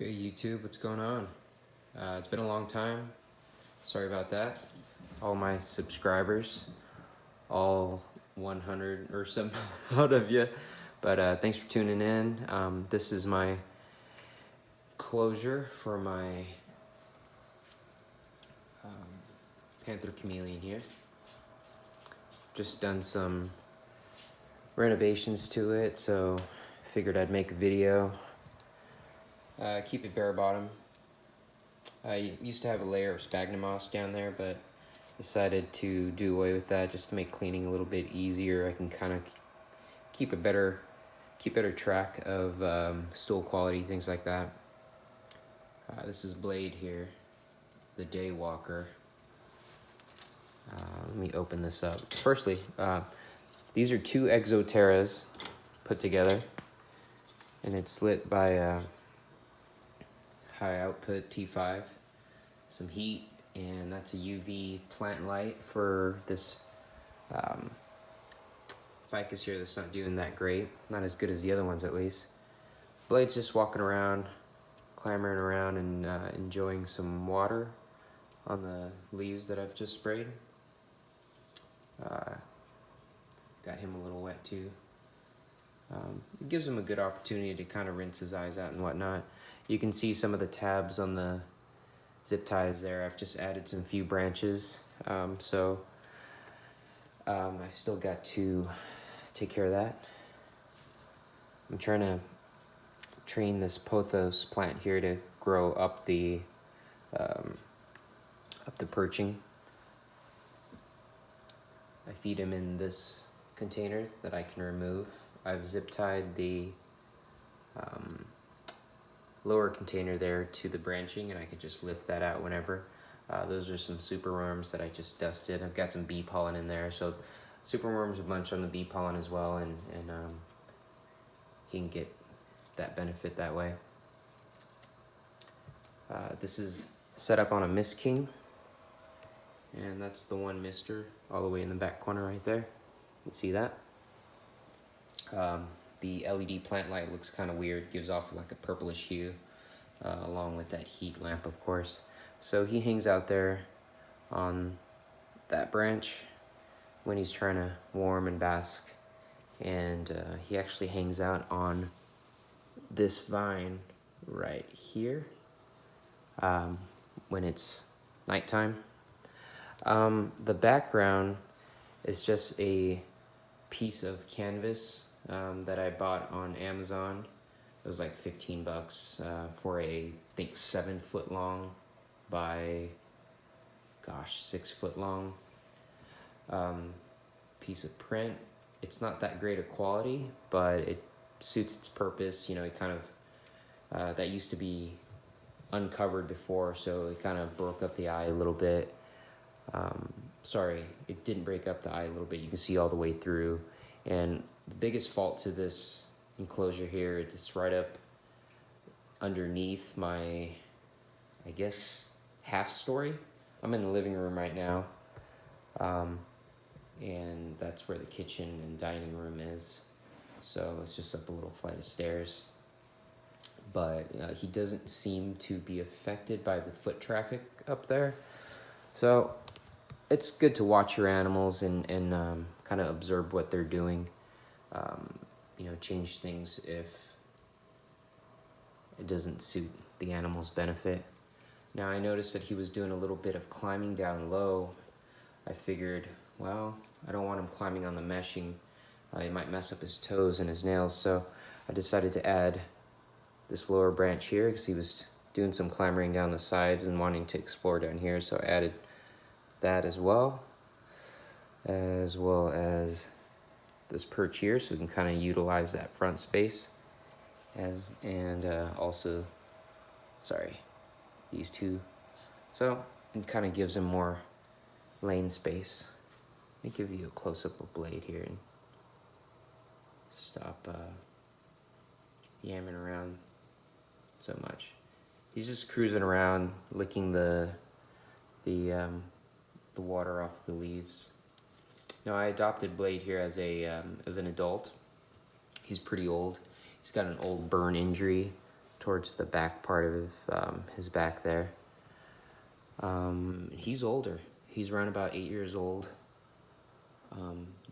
Hey YouTube, what's going on? It's been a long time. Sorry about that. All my subscribers, all 100 or some out of you. But thanks for tuning in. This is my closure for my Panther Chameleon here. Just done some renovations to it, so figured I'd make a video. Keep it bare bottom. I used to have a layer of sphagnum moss down there, but decided to do away with that just to make cleaning a little bit easier. I can kind of keep better track of stool quality, things like that. This is Blade here, the Daywalker. Let me open this up. Firstly, these are two Exoterras put together, and it's lit by high output T5, some heat, and that's a UV plant light for this ficus here that's not doing that great. Not as good as the other ones, at least. Blade's just walking around, clambering around, and enjoying some water on the leaves that I've just sprayed. Got him a little wet too. It gives him a good opportunity to kind of rinse his eyes out and whatnot. You can see some of the tabs on the zip ties there. I've just added some few branches, so I've still got to take care of that. I'm trying to train this pothos plant here to grow up the perching. I feed him in this container that I can remove. I've zip tied the lower container there to the branching, and I could just lift that out whenever. Those are some superworms that I just dusted. I've got some bee pollen in there, so superworms a bunch on the bee pollen as well, and he can get that benefit that way. This is set up on a Mist King, and that's the one mister all the way in the back corner right there. You see that? The LED plant light looks kind of weird, gives off like a purplish hue, along with that heat lamp, of course. So he hangs out there on that branch when he's trying to warm and bask, and he actually hangs out on this vine right here when it's nighttime. The background is just a piece of canvas that I bought on Amazon. It was like 15 bucks for a, I think, 7 foot long by, gosh, 6 foot long piece of print. It's not that great a quality, but it suits its purpose. You know, it kind of, that used to be uncovered before, so it kind of broke up the eye a little bit. Sorry, it didn't break up the eye a little bit. You can see all the way through. And the biggest fault to this enclosure here, it's right up underneath my, I guess, half story. I'm in the living room right now, and that's where the kitchen and dining room is. So it's just up a little flight of stairs. But he doesn't seem to be affected by the foot traffic up there. So it's good to watch your animals and kind of observe what they're doing. You know, change things if it doesn't suit the animal's benefit. Now, I noticed that he was doing a little bit of climbing down low. I figured, well, I don't want him climbing on the meshing. He might mess up his toes and his nails, so I decided to add this lower branch here because he was doing some clambering down the sides and wanting to explore down here, so I added that as well as this perch here, so we can kind of utilize that front space also, sorry, these two. So it kind of gives him more lane space. Let me give you a close-up of Blade here and stop yamming around so much. He's just cruising around, licking the water off the leaves. Now, I adopted Blade here as an adult. He's pretty old. He's got an old burn injury towards the back part of his back there. He's older. He's around about 8 years old.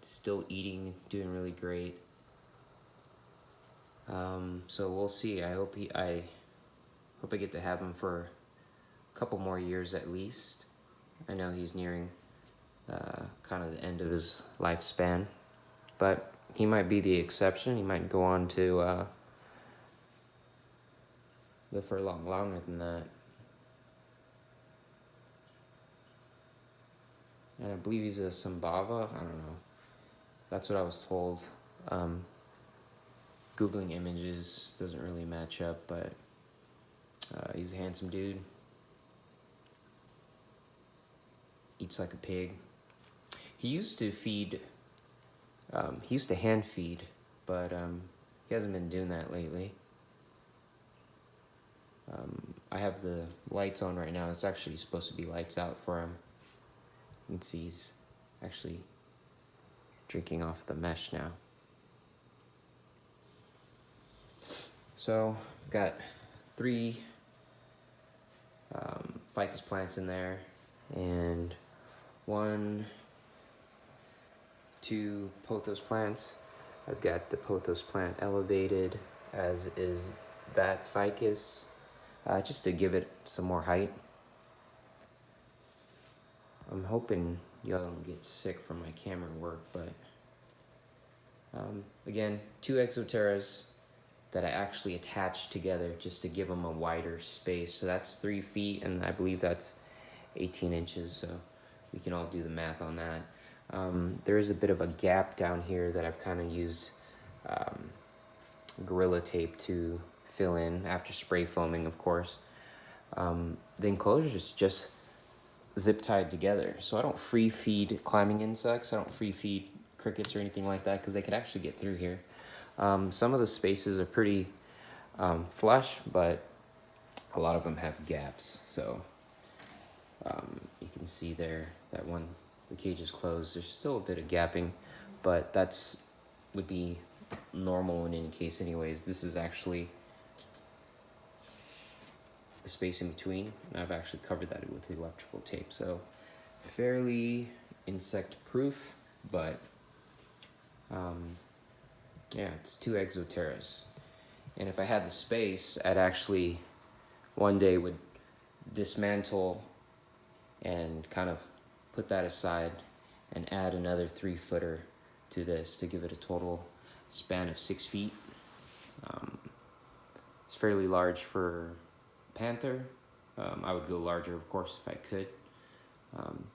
Still eating, doing really great. So we'll see. I hope I get to have him for a couple more years at least. I know he's nearing kind of the end of his lifespan, but he might be the exception. He might go on to live for a lot longer than that. And I believe he's a Sambava. I don't know. That's what I was told. Googling images doesn't really match up, but he's a handsome dude. Eats like a pig. He used to feed, he used to hand feed, but he hasn't been doing that lately. I have the lights on right now. It's actually supposed to be lights out for him. You can see he's actually drinking off the mesh now. So, I've got 3 ficus plants in there, and 1, 2 pothos plants. I've got the pothos plant elevated, as is that ficus, just to give it some more height. I'm hoping y'all don't get sick from my camera work, but again, 2 exoteras that I actually attached together just to give them a wider space. So that's 3 feet, and I believe that's 18 inches, so we can all do the math on that. There is a bit of a gap down here that I've kind of used Gorilla Tape to fill in after spray foaming, of course. The enclosure is just zip tied together, so I don't free feed climbing insects. I don't free feed crickets or anything like that, because they could actually get through here. Some of the spaces are pretty flush, but a lot of them have gaps. So you can see there that one, the cage is closed. There's still a bit of gapping, but would be normal in any case anyways. This is actually the space in between, and I've actually covered that with electrical tape. So fairly insect proof, but yeah, it's 2 exoteras. And if I had the space, I'd actually one day would dismantle and kind of put that aside and add another 3-footer to this to give it a total span of 6 feet. It's fairly large for Panther. I would go larger, of course, if I could.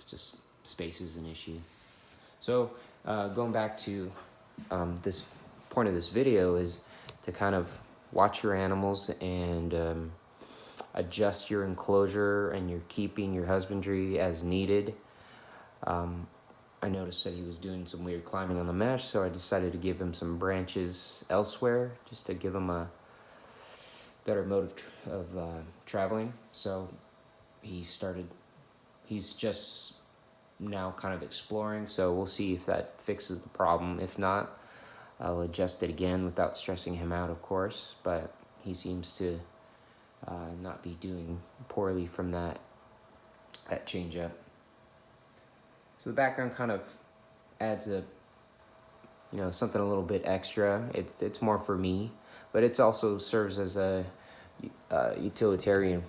Just space is an issue. So going back to this point of this video is to kind of watch your animals and adjust your enclosure and your keeping, your husbandry as needed. I noticed that he was doing some weird climbing on the mesh, so I decided to give him some branches elsewhere just to give him a better mode of traveling. So he's just now kind of exploring, so we'll see if that fixes the problem. If not, I'll adjust it again without stressing him out, of course, but he seems to not be doing poorly from that change up. So the background kind of adds something a little bit extra. It's more for me, but it also serves as a utilitarian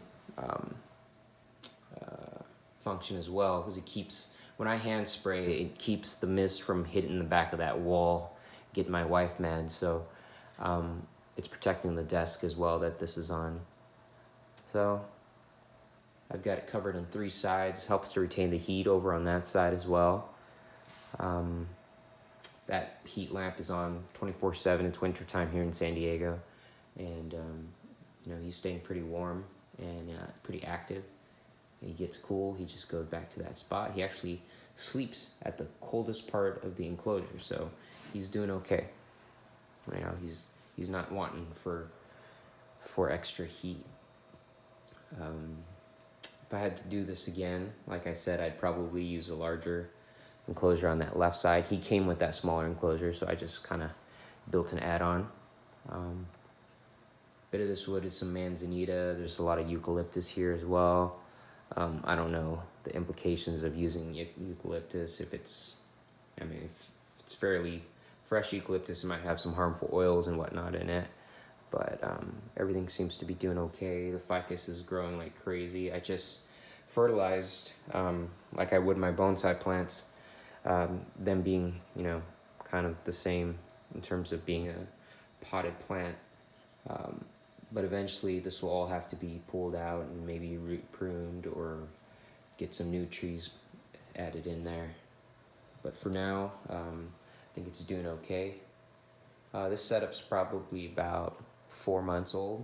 function as well, because it keeps, when I hand spray, it keeps the mist from hitting the back of that wall, getting my wife mad. So it's protecting the desk as well that this is on. So I've got it covered on 3 sides, helps to retain the heat over on that side as well. That heat lamp is on 24/7. It's winter time here in San Diego, and he's staying pretty warm and pretty active. He gets cool, he just goes back to that spot. He actually sleeps at the coldest part of the enclosure, so he's doing okay. He's not wanting for extra heat. If I had to do this again, like I said, I'd probably use a larger enclosure on that left side. He came with that smaller enclosure, so I just kind of built an add-on. bit of this wood is some manzanita. There's a lot of eucalyptus here as well. I don't know the implications of using eucalyptus. If it's fairly fresh eucalyptus, it might have some harmful oils and whatnot in it. But everything seems to be doing okay. The ficus is growing like crazy. I just fertilized like I would my bonsai plants, them being, you know, kind of the same in terms of being a potted plant. But eventually this will all have to be pulled out and maybe root pruned or get some new trees added in there. But for now, I think it's doing okay. This setup's probably about 4 months old.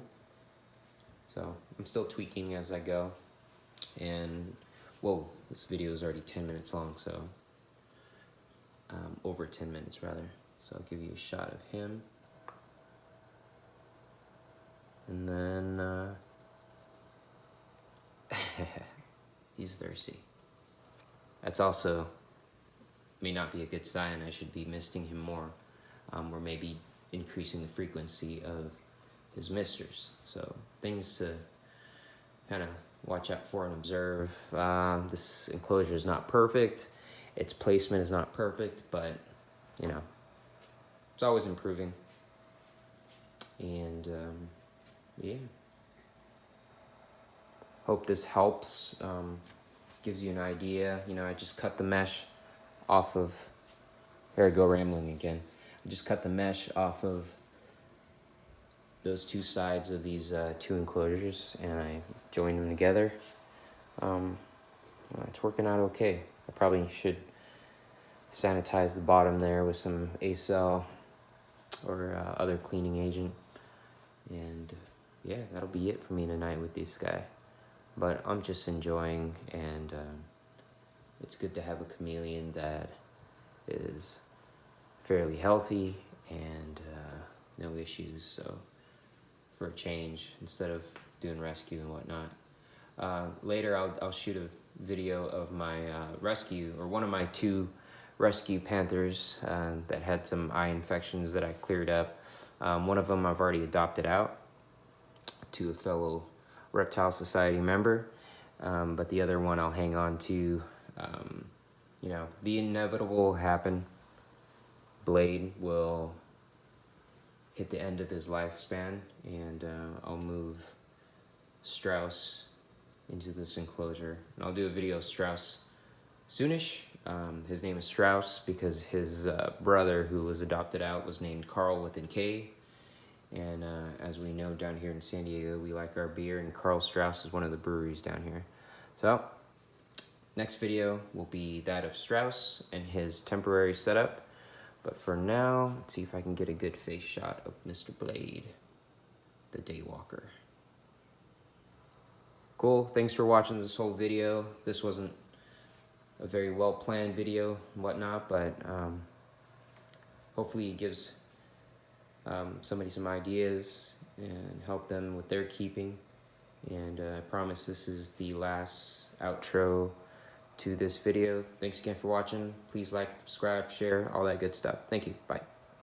So I'm still tweaking as I go. And whoa, this video is already 10 minutes long, so over 10 minutes rather. So I'll give you a shot of him. And then he's thirsty. That's also may not be a good sign. I should be misting him more, or maybe increasing the frequency of his misters. So things to kind of watch out for and observe. This enclosure is not perfect. Its placement is not perfect, but you know, it's always improving. And yeah, hope this helps, gives you an idea. You know, I just cut the mesh off of, here I go rambling again. I just cut the mesh off of those two sides of these two enclosures, and I joined them together. It's working out okay. I probably should sanitize the bottom there with some A-Cell or other cleaning agent. And yeah, that'll be it for me tonight with this guy. But I'm just enjoying, and it's good to have a chameleon that is fairly healthy and no issues. So for a change, instead of doing rescue and whatnot. Later I'll shoot a video of my rescue, or one of my 2 rescue panthers that had some eye infections that I cleared up. One of them I've already adopted out to a fellow Reptile Society member, but the other one I'll hang on to. You know, the inevitable will happen. Blade will hit the end of his lifespan, and I'll move Strauss into this enclosure. And I'll do a video of Strauss soonish. His name is Strauss because his brother, who was adopted out, was named Carl with an K. And as we know, down here in San Diego, we like our beer, and Carl Strauss is one of the breweries down here. So next video will be that of Strauss and his temporary setup. But for now, let's see if I can get a good face shot of Mr. Blade, the Daywalker. Cool, thanks for watching this whole video. This wasn't a very well-planned video and whatnot, but hopefully it gives somebody some ideas and help them with their keeping. And I promise this is the last outro to this video. Thanks again for watching. Please like, subscribe, share, all that good stuff. Thank you. Bye.